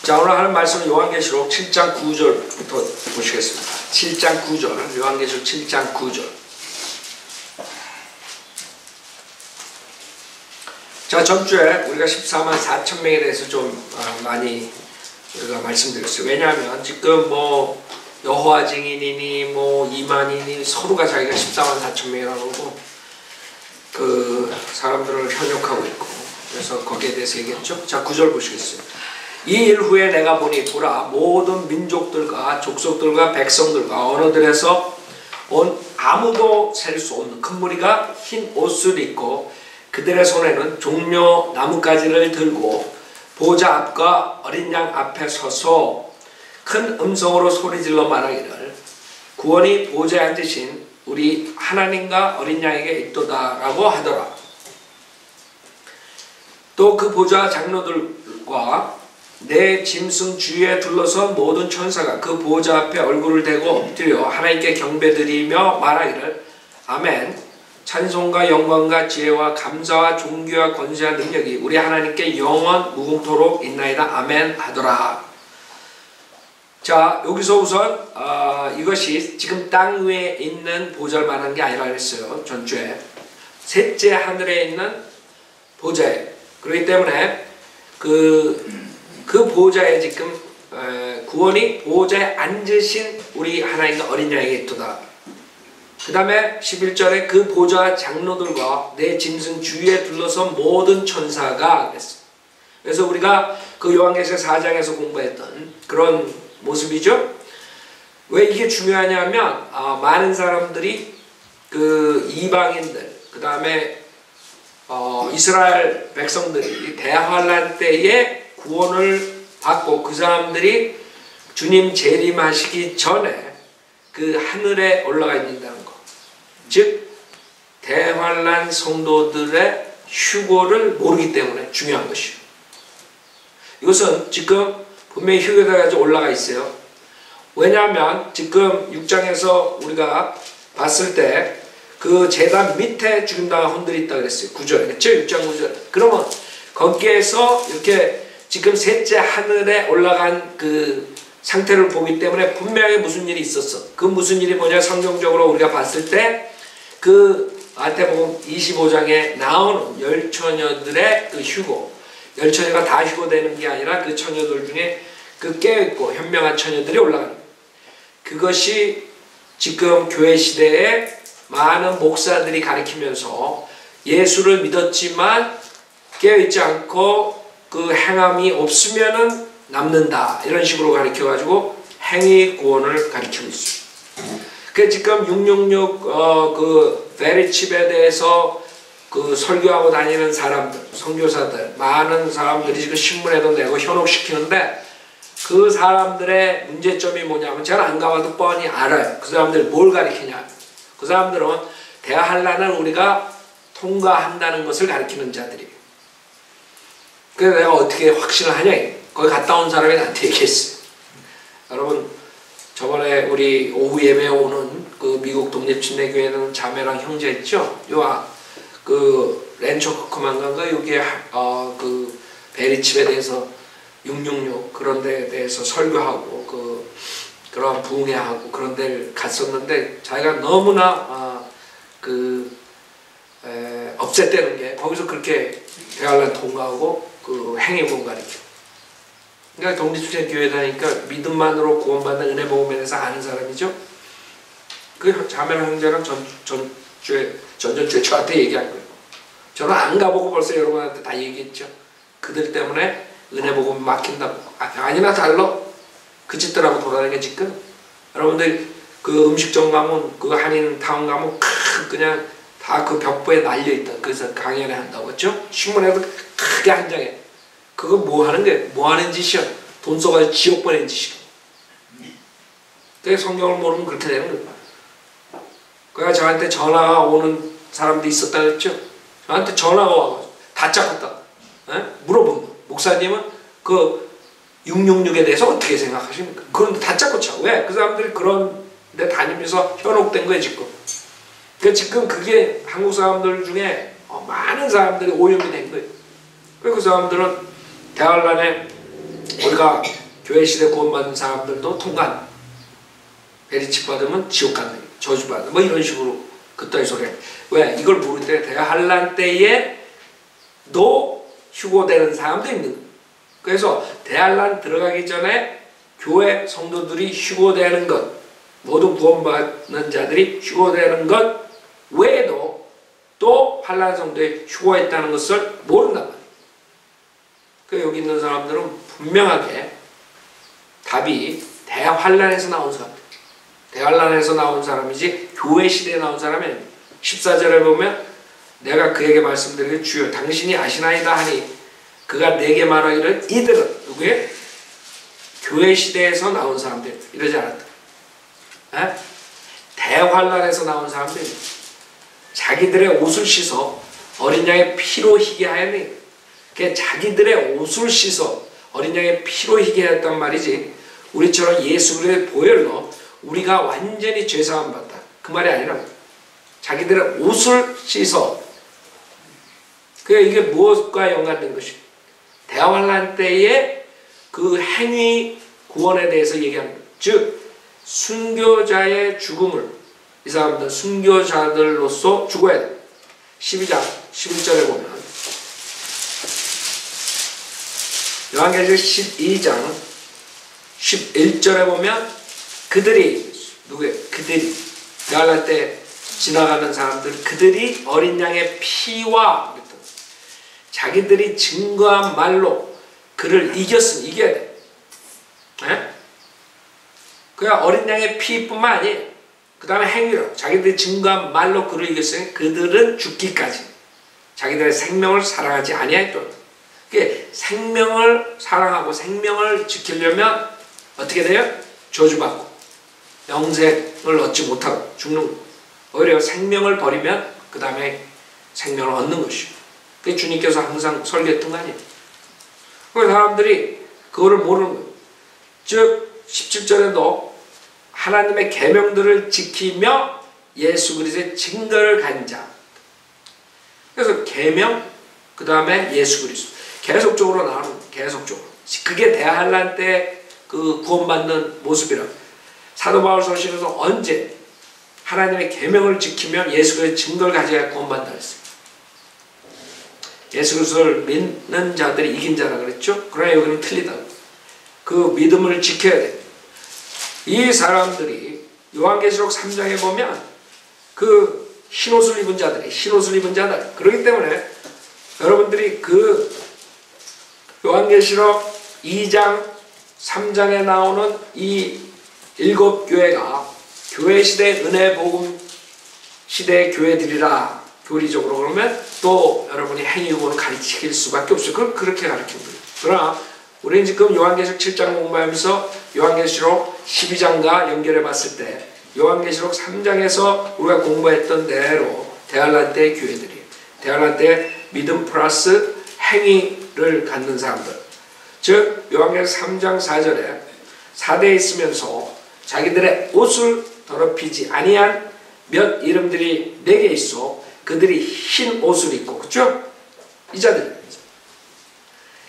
자, 오늘 하는 말씀은 요한계시록 7장 9절부터 보시겠습니다. 7장 9절, 요한계시록 7장 9절. 자, 전주에 우리가 14만 4천 명에 대해서 좀 많이 우리가 말씀드렸어요. 왜냐하면 지금 뭐 여호와 증인이니 뭐 이만이니 서로가 자기가 14만 4천 명이라고 하고 그 사람들을 현혹하고 있고, 그래서 거기에 대해서 얘기했죠. 자, 9절 보시겠어요. 이 일 후에 내가 보니 보라, 모든 민족들과 족속들과 백성들과 언어들에서 온 아무도 셀 수 없는 큰 무리가 흰 옷을 입고 그들의 손에는 종려 나뭇가지를 들고 보좌 앞과 어린 양 앞에 서서 큰 음성으로 소리질러 말하기를 구원이 보좌에 앉으신 우리 하나님과 어린 양에게 있도다라고 하더라. 또 그 보좌 장로들과 내 짐승 주위에 둘러서 모든 천사가 그 보좌 앞에 얼굴을 대고 엎드려 하나님께 경배드리며 말하기를 아멘. 찬송과 영광과 지혜와 감사와 존귀와 권세와 능력이 우리 하나님께 영원 무궁토록 있나이다. 아멘 하더라. 자, 여기서 우선 이것이 지금 땅 위에 있는 보좌를 말하는 게 아니라 그랬어요. 전주에 셋째 하늘에 있는 보좌에. 그렇기 때문에 그 보좌에 지금 구원이 보좌에 앉으신 우리 하나님과 어린 양에게 있도다. 그 다음에 11절에 그 보좌 장로들과 내 짐승 주위에 둘러서 모든 천사가 그랬어요. 그래서 우리가 그 요한계시록 4장에서 공부했던 그런 모습이죠. 왜 이게 중요하냐면 많은 사람들이 그 이방인들, 그 다음에 이스라엘 백성들이 대환란 때에 구원을 받고 그 사람들이 주님 재림하시기 전에 그 하늘에 올라가 있는다는 거. 즉 대환란 성도들의 휴고를 모르기 때문에 중요한 것이요. 이것은 지금 분명히 휴게소에 가지고 올라가 있어요. 왜냐하면 지금 6장에서 우리가 봤을 때 그 제단 밑에 죽임당한 혼들이 있다 그랬어요. 9절. 그렇죠? 6장 9절. 그러면 거기에서 이렇게 지금 셋째 하늘에 올라간 그 상태를 보기 때문에 분명히 무슨 일이 있었어. 그 무슨 일이 뭐냐, 성경적으로 우리가 봤을 때 그 마태복음 25장에 나오는 열 처녀들의 그 휴고, 열 처녀가 다 휴고되는 게 아니라 그 처녀들 중에 그 깨어있고 현명한 처녀들이 올라가는 거예요. 그것이 지금 교회 시대에 많은 목사들이 가르치면서 예수를 믿었지만 깨어있지 않고 그 행함이 없으면은 남는다, 이런 식으로 가르쳐가지고 행위 구원을 가르치고 있어요. 그 지금 666 그 베리칩에 대해서 그 설교하고 다니는 사람들, 선교사들, 많은 사람들이 지금 신문에도 내고 현혹시키는데 그 사람들의 문제점이 뭐냐면, 저는 안 가봐도 뻔히 알아요. 그 사람들이 뭘 가르치냐. 그 사람들은 대환란을 우리가 통과한다는 것을 가르치는 자들이에요. 그래서 내가 어떻게 확신을 하냐. 거기 갔다 온 사람이 나한테 얘기했어요. 여러분, 저번에 우리 오후 예배에 오는 그 미국 독립침례교회는 자매랑 형제 있죠? 그 렌처 코크만간가 여기에 그 베리칩에 대해서 666 그런 데에 대해서 설교하고 그런 부흥회하고 그런 데를 갔었는데 자기가 너무나 업셋되는 게 거기서 그렇게 대환란 통과하고 그 행위복음 가르쳐. 그러니까 독립침례교회 다니까 믿음만으로 구원받는 은혜 복음에 대해서 아는 사람이죠. 그 자매랑 형제랑 전전주에 저한테 얘기한 거예요. 저는 안 가보고 벌써 여러분한테 다 얘기했죠. 그들 때문에 은혜 복음 막힌다고. 아니나 달라. 그 집들하고 돌아다니게 지금. 여러분들 그 음식점 가면, 그 한인타운 가면 그냥 다 그 벽보에 날려있다. 그래서 강연회 한다고 했죠. 신문에도 크게 한 장에. 그거 뭐 하는 거예요? 뭐 하는 짓이야? 돈 써가지고 지옥 보내는 짓이야. 그게 성경을 모르면 그렇게 되는 거예요. 그러니까 저한테 전화가 오는 사람도 있었다 그랬죠. 저한테 전화가 와가지고 다 잡았다. 물어본 거. 목사님은 그 666에 대해서 어떻게 생각하십니까? 그런데 다 잡고 쳐. 왜? 그 사람들이 그런 데 다니면서 현혹된 거예요 지금. 그러니까 지금 그게 한국 사람들 중에 많은 사람들이 오염이 된 거예요. 그 사람들은 대환란에 우리가 교회 시대 구원받은 사람들도 통관, 베리칩 받으면 지옥 가는, 저주 받는, 뭐 이런 식으로 그따위 소리. 왜? 이걸 모를 때 대환란 때에도 휴고되는 사람도 있는 거예요. 그래서 대환란 들어가기 전에 교회 성도들이 휴고되는 것, 모든 구원받는 자들이 휴고되는 것 외에도 또 환란 성도에 휴고했다는 것을 모른단 말이에요. 그 여기 있는 사람들은 분명하게 답이 대환란에서 나온 사람, 대환란에서 나온 사람이지 교회 시대에 나온 사람이 아닙니다. 14절에 보면 내가 그에게 말씀드리기를 주여 당신이 아시나이다 하니 그가 내게 말하기를 이들은 누구예요? 교회 시대에서 나온 사람들 이러지 않았다. 에? 대환란에서 나온 사람들이 자기들의 옷을 씻어 어린 양의 피로 희게 하였니. 그게 자기들의 옷을 씻어 어린 양의 피로 희게 했단 말이지 우리처럼 예수 그리스도의 보혈로 우리가 완전히 죄사함 받다 그 말이 아니라 자기들의 옷을 씻어. 그게 이게 무엇과 연관된 것이 대환란 때의 그 행위 구원에 대해서 얘기하는 거예요. 즉 순교자의 죽음을 이 사람들은 순교자들로서 죽어야 돼. 12장 11절에 보면 요한계시록 12장 11절에 보면 그들이 누구예요? 그들이 대환란 때 지나가는 사람들 그들이 어린 양의 피와 자기들이 증거한 말로 그를 이겼으니 이겨야 돼. 네? 그냥 어린 양의 피뿐만 아니에요. 그 다음에 행위로 자기들이 증거한 말로 그를 이겼으니 그들은 죽기까지 자기들의 생명을 사랑하지 아니하였더라. 그게 생명을 사랑하고 생명을 지키려면 어떻게 돼요? 저주받고 영생을 얻지 못하고 죽는 거예요. 오히려 생명을 버리면 그 다음에 생명을 얻는 것이요. 그게 주님께서 항상 설계했던 거 아니에요. 그 사람들이 그거를 모르는 거예요. 즉 17절에도 하나님의 계명들을 지키며 예수 그리스도의 증거를 가진 자. 그래서 계명 그 다음에 예수 그리스도 계속적으로 나오는 거예요. 계속적으로. 그게 대환란 때 그 구원받는 모습이라고. 사도 바울 서신에서 언제 하나님의 계명을 지키면 예수 그리스도의 증거를 가져야 구원받는다 했어요. 예수 그리스도를 믿는 자들이 이긴 자라 그랬죠. 그러나 여기는 틀리다고. 그 믿음을 지켜야 돼. 이 사람들이 요한계시록 3장에 보면 그 흰옷을 입은 자들이 흰옷을 입은 자들. 그렇기 때문에 여러분들이 그 요한계시록 2장 3장에 나오는 이 7교회가 교회 시대 은혜 복음 시대의 교회들이라 교리적으로 그러면 또 여러분이 행위구원을 가르칠 수밖에 없어요. 그럼 그렇게 가르치는 거예요. 그러나 우리는 지금 요한계시록 7장 공부하면서 요한계시록 12장과 연결해 봤을 때 요한계시록 3장에서 우리가 공부했던 대로 대환란 때 교회들이에요. 대환란 때 믿음 플러스 행위를 갖는 사람들. 즉 요한계시록 3장 4절에 사대에 있으면서 자기들의 옷을 더럽히지 아니한 몇 이름들이 내게 있어 그들이 흰 옷을 입고 그렇죠? 이 자들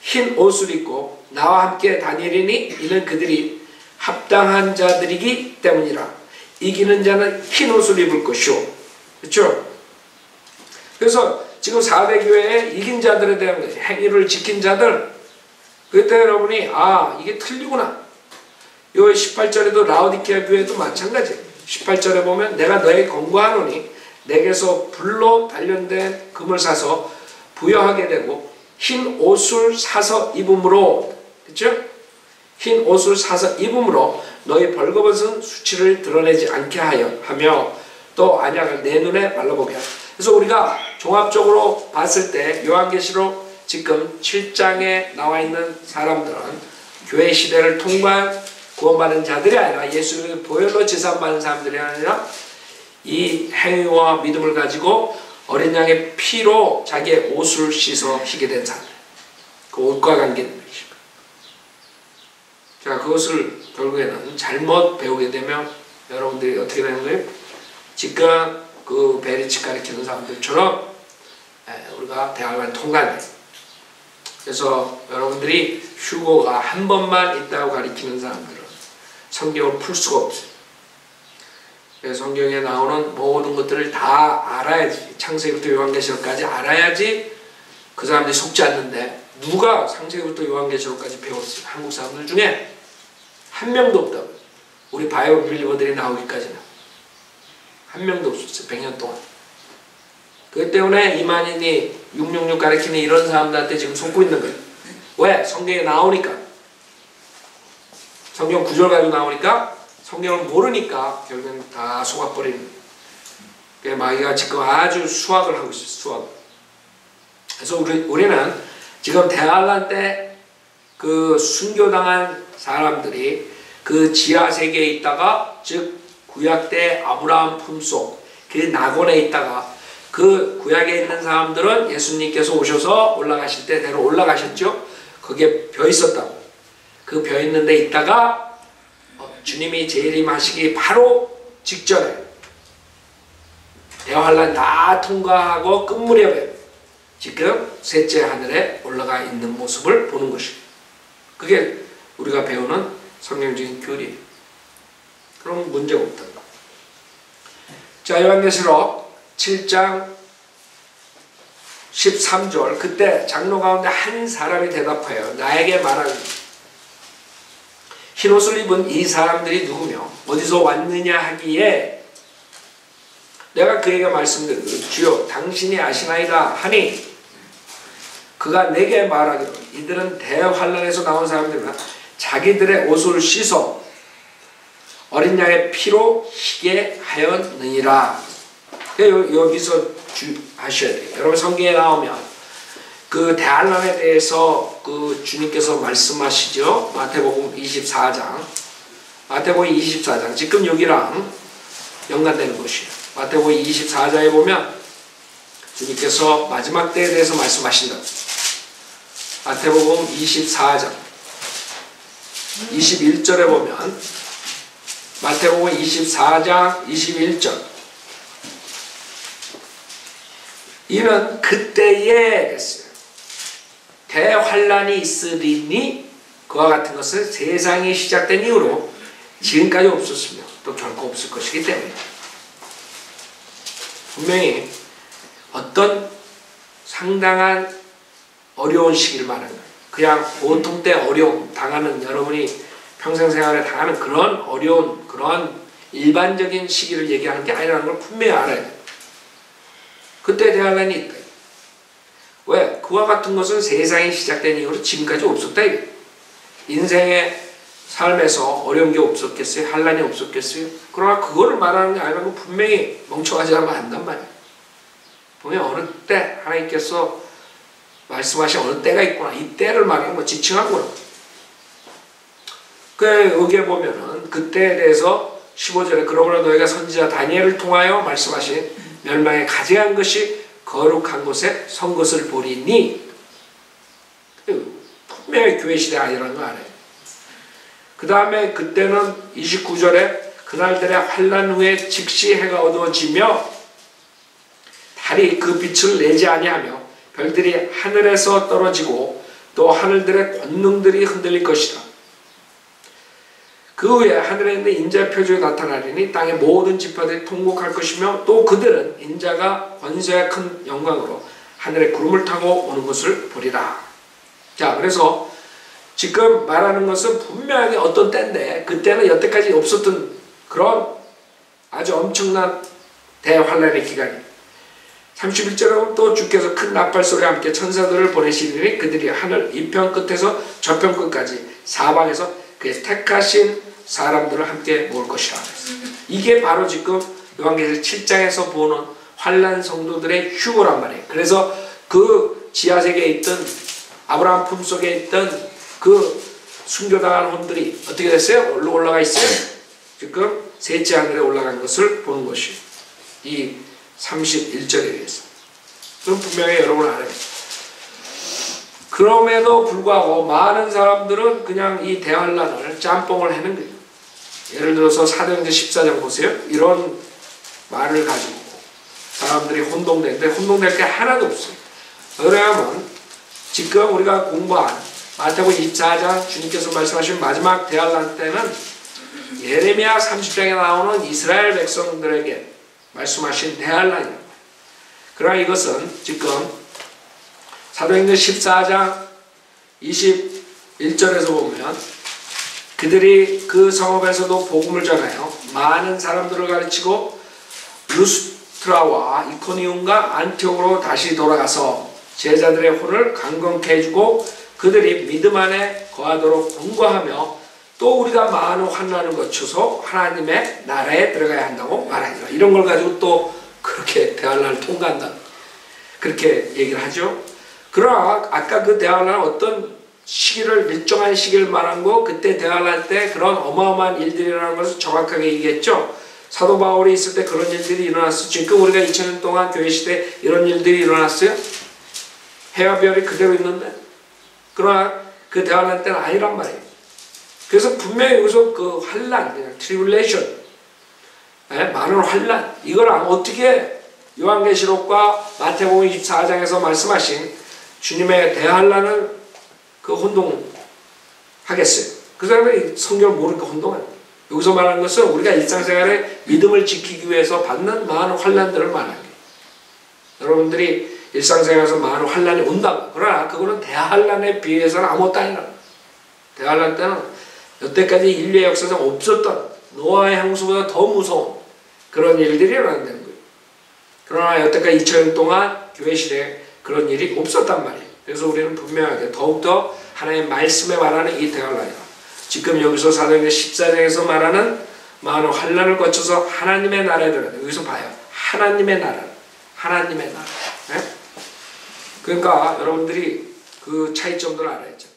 흰 옷을 입고 나와 함께 다니리니 이는 그들이 합당한 자들이기 때문이라. 이기는 자는 흰 옷을 입을 것이오. 그렇죠? 그래서 지금 4대 교회의 이긴 자들에 대한 행위를 지킨 자들 그때 여러분이 아 이게 틀리구나. 요 18절에도 라오디케아 교회도 마찬가지예요. 18절에 보면 내가 너에게 권고하노니 내게서 불로 단련된 금을 사서 부여하게 되고 흰 옷을 사서 입음으로 그렇죠? 흰 옷을 사서 입음으로 너희 벌거벗은 수치를 드러내지 않게 하며 또 안약을 내 눈에 발라보게 하라. 그래서 우리가 종합적으로 봤을 때 요한계시록 지금 7장에 나와 있는 사람들은 교회 시대를 통과한 구원받은 자들이 아니라 예수 그리스도의 보혈로 제사받는 사람들이 아니라 이 행위와 믿음을 가지고 어린 양의 피로 자기의 옷을 씻어 희게 된 사람. 그 옷과 관계는 것입니다. 자, 그것을 결국에는 잘못 배우게 되면 여러분들이 어떻게 되는 거예요? 지금 그 베리치 가르치는 사람들처럼 우리가 대학을 통과해요. 그래서 여러분들이 휴거가 한 번만 있다고 가리키는 사람들은 성경을 풀 수가 없어요. 그래서 성경에 나오는 모든 것들을 다 알아야지, 창세기부터 요한계시록까지 알아야지 그 사람들이 속지 않는데, 누가 창세기부터 요한계시록까지 배웠어요? 한국 사람들 중에 한 명도 없다고요. 우리 바이블 빌리버들이 나오기까지는 한 명도 없었어요. 100년 동안. 그렇기 때문에 이만희니 666 가리키는 이런 사람들한테 지금 속고 있는 거예요. 왜? 성경에 나오니까. 성경 구절 가지고 나오니까, 성경을 모르니까 결국엔 다 속아버리는 거예요. 마귀가 지금 아주 수학을 하고 있어요. 수학. 그래서 우리는 지금 대환란 때 그 순교당한 사람들이 그 지하세계에 있다가, 즉 구약 때 아브라함 품속 그 낙원에 있다가, 그 구약에 있는 사람들은 예수님께서 오셔서 올라가실 때 대로 올라가셨죠. 거기에 벼 있었다고. 그 벼 있는 데 있다가 주님이 재림하시기 바로 직전에 대환란 다 통과하고 끝 무렵에 지금 셋째 하늘에 올라가 있는 모습을 보는 것입니다. 그게 우리가 배우는 성경적인 교리예요. 그럼 문제가 없다. 자, 요한계시록 7장 13절, 그때 장로 가운데 한 사람이 대답하여 나에게 말하니, 흰옷을 입은 이 사람들이 누구며 어디서 왔느냐 하기에 내가 그에게 말씀드리기를 주여 당신이 아시나이다 하니, 그가 내게 말하기를 이들은 대환란에서 나온 사람들이나 자기들의 옷을 씻어 어린 양의 피로 희게 하였느니라. 여기서 하셔야 돼요. 여러분 성경에 나오면 그 대환란에 대해서 그 주님께서 말씀하시죠. 마태복음 24장. 마태복음 24장. 지금 여기랑 연관되는 것이에요. 마태복음 24장에 보면 주님께서 마지막 때에 대해서 말씀하신다. 마태복음 24장 21절에 보면, 마태복음 24장 21절, 이는 그때에 됐어요. 대환란이 있으리니 그와 같은 것은 세상이 시작된 이후로 지금까지 없었으며 또 결코 없을 것이기 때문에, 분명히 어떤 상당한 어려운 시기를 말하는 거예요. 그냥 보통 때 어려움 당하는, 여러분이 평생 생활에 당하는 그런 어려운, 그런 일반적인 시기를 얘기하는 게 아니라는 걸 분명히 알아야 돼요. 그때 대환란이 있다. 왜? 그와 같은 것은 세상이 시작된 이후로 지금까지 없었다. 인생의 삶에서 어려운 게 없었겠어요? 환란이 없었겠어요? 그러나 그거를 말하는 게 아니라고 분명히 멍청하지 않으면 안단 말이에요. 분명히 어느 때 하나님께서 말씀하신 어느 때가 있구나. 이 때를 말하면 지칭하구나. 여기에 보면은 그때에 대해서 15절에 그러므로 너희가 선지자 다니엘을 통하여 말씀하신 멸망에 가증한 것이 거룩한 곳에 선 것을 보리니, 분명히 교회 시대 아니라는 거 알아요. 그 다음에 그때는 29절에 그날들의 환난 후에 즉시 해가 어두워지며 달이 그 빛을 내지 아니하며 별들이 하늘에서 떨어지고 또 하늘들의 권능들이 흔들릴 것이다. 그 후에 하늘에 있는 인자의 표적이 나타나리니 땅의 모든 지파들이 통곡할 것이며 또 그들은 인자가 권세와 큰 영광으로 하늘의 구름을 타고 오는 것을 보리라. 자, 그래서 지금 말하는 것은 분명하게 어떤 때인데, 그때는 여태까지 없었던 그런 아주 엄청난 대환란의 기간이, 31절은 또 주께서 큰 나팔소리와 함께 천사들을 보내시리니 그들이 하늘 이편 끝에서 저편 끝까지 사방에서 그의 택하신 사람들을 함께 모을 것이라. 이게 바로 지금 요한계시록 7장에서 보는 환란 성도들의 휴거란 말이에요. 그래서 그 지하세계에 있던, 아브라함 품속에 있던 그 순교당한 혼들이 어떻게 됐어요? 올라가 있어요. 지금 셋째 하늘에 올라간 것을 보는 것이 이 31절에 의해서. 그럼 분명히 여러분 알아요. 그럼에도 불구하고 많은 사람들은 그냥 이 대환란을 짬뽕을 하는 거예요. 예를 들어서 사도행전 14장 보세요. 이런 말을 가지고 사람들이 혼동되는데 혼동될 게 하나도 없어요. 왜냐하면 지금 우리가 공부한 마태복음 24장 주님께서 말씀하신 마지막 대환란 때는 예레미야 30장에 나오는 이스라엘 백성들에게 말씀하신 대환란이에요. 그러나 이것은 지금 사도행전 14장 21절에서 보면 그들이 그 성읍에서도 복음을 전하여 많은 사람들을 가르치고 루스트라와 이코니움과 안티옥으로 다시 돌아가서 제자들의 혼을 강건케 해주고 그들이 믿음 안에 거하도록 권고하며 또 우리가 많은 환난을 거쳐서 하나님의 나라에 들어가야 한다고 말하니라. 이런 걸 가지고 또 그렇게 대환란을 통과한다. 그렇게 얘기를 하죠. 그러나 아까 그 대환란은 어떤 시기를 일정한 시기를 말한 거 그때 대환란 때 그런 어마어마한 일들이 일어나는 것을 정확하게 얘기했죠. 사도 바울이 있을 때 그런 일들이 일어났어. 지금 우리가 2000년 동안 교회 시대에 이런 일들이 일어났어요. 해와 별이 그대로 있는데 그러나 그 대환란 때는 아니란 말이에요. 그래서 분명히 여기서 그 환란, 트리블레이션, 많은 환란, 이걸 어떻게 요한계시록과 마태복음 24장에서 말씀하신 주님의 대환란을 그 혼동하겠어요. 그 사람이 성경을 모르니까 혼동하는 거예요. 여기서 말하는 것은 우리가 일상생활에 믿음을 지키기 위해서 받는 많은 환란들을 말하는 거예요. 여러분들이 일상생활에서 많은 환란이 온다고. 그러나 그거는 대환란에 비해서는 아무것도 아니라. 대환란 때는 여태까지 인류의 역사상 없었던 노아의 홍수보다 더 무서운 그런 일들이 일어난다는 거예요. 그러나 여태까지 2000년 동안 교회 시대에 그런 일이 없었단 말이에요. 그래서 우리는 분명하게 더욱더 하나님의 말씀에 말하는 이 대환란이다. 지금 여기서 사도행전 14장에서 말하는 많은 환란을 거쳐서 하나님의 나라에 들어가요. 여기서 봐요. 하나님의 나라. 하나님의 나라. 네? 그러니까 여러분들이 그 차이점들을 알아야죠.